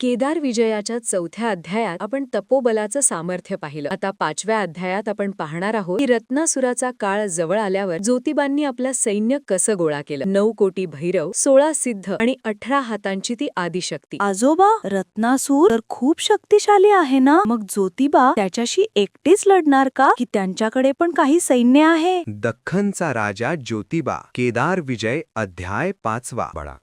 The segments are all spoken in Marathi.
केदार विजयाच्या 4थ्या अध्यायात आपण तपोबलाचं सामर्थ्य पाहिलं. आता 5व्या अध्यायात आपण पाहणार आहोत की रत्नासुराचा काळ जवळ आल्यावर ज्योतिबांनी आपलं सैन्य कसं गोळा केलं. 9 कोटी भैरव, 16 सिद्ध आणि 18 हातांची ती आदिशक्ती. आजोबा, रत्नासूर तर खूप शक्तिशाली आहे ना? मग ज्योतिबा त्याच्याशी एकटीच लढणार का, की त्यांच्याकडे पण काही सैन्य आहे? दख्खनचा राजा ज्योतिबा, केदार विजय, अध्याय 5वा. बळा,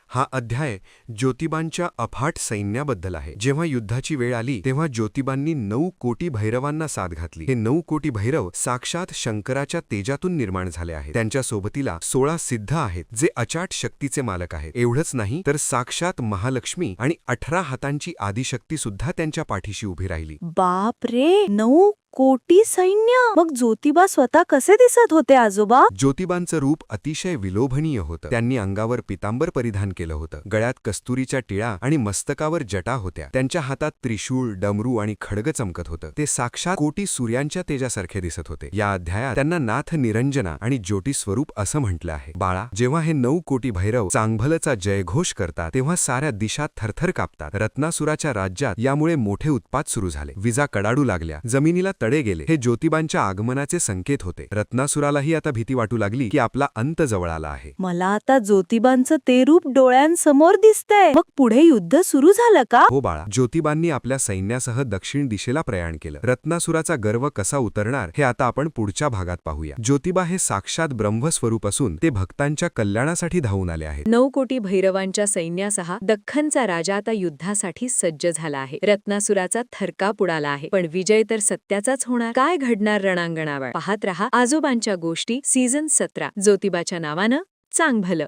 हा अध्याय ज्योतिबांच्या अफाट सैन्याबद्दल आहे. जेव्हा युद्धाची वेळ आली तेव्हा ज्योतिबांनी 9 कोटी भैरवांना साथ घातली. हे 9 कोटी भैरव साक्षात शंकराच्या तेजातून निर्माण झाले आहेत. त्यांच्या सोबतीला 16 सिद्ध आहेत, जे अचाट शक्तीचे मालक आहेत. एवढंच नाही तर साक्षात महालक्ष्मी आणि 18 हातांची आदिशक्ती सुद्धा त्यांच्या पाठीशी उभी राहिली. बाप रे, 9 कोटी सैन्य! मग ज्योतिबा स्वतः कसे दिसत होते आजोबा? ज्योतिबांचं रूप अतिशय विलोभनीय होतं. त्यांनी अंगावर पितांबर परिधान केलं होतं, गळ्यात कस्तुरीच्या टिळा आणि मस्तकावर जटा होत्या. त्यांच्या हातात त्रिशूळ, डमरू आणि खड्ग चमकत होतं. ते साक्षात कोटी सूर्यांच्या तेजासारखे दिसत होते. या अध्यायात त्यांना नाथ निरंजना आणि ज्योती स्वरूप असं म्हटलं आहे. बाळा, जेव्हा हे 9 कोटी भैरव चांगभलचा जयघोष करतात तेव्हा साऱ्या दिशा थरथर कापतात. रत्नासुराच्या राज्यात यामुळे मोठे उत्पात सुरू झाले. विजा कडाडू लागल्या, जमिनीला तडे गेले. हे ज्योतिबांच्या आगमनाचे संकेत होते. रत्नासुरालाही आता भीती वाटू लागली की आपला अंत जवळ आला आहे. मला आता ज्योतिबांचं ते रूप डोळ्यांसमोर दिसतंय. मग पुढे युद्ध सुरू झालं का? हो बाळा, ज्योतिबांनी आपल्या सैन्यासह दक्षिण दिशेला प्रयाण केलं. रत्नासुराचा गर्व कसा उतरणार हे आता आपण पुढच्या भागात पाहूया. ज्योतिबा हे साक्षात ब्रह्मस्वरूप असून ते भक्तांच्या कल्याणासाठी धावून आले आहेत. 9 कोटी भैरवांच्या सैन्यासह दख्खनचा राजा आता युद्धासाठी सज्ज झाला आहे. रत्नासुराचा थरकाप उडाला आहे, पण विजय तर सत्याचाच होणार. काय घडणार रणांगणावर? पाहत रहा आजोबांच्या गोष्टी सीझन 17. ज्योतिबाच्या नावानं चांगभलं.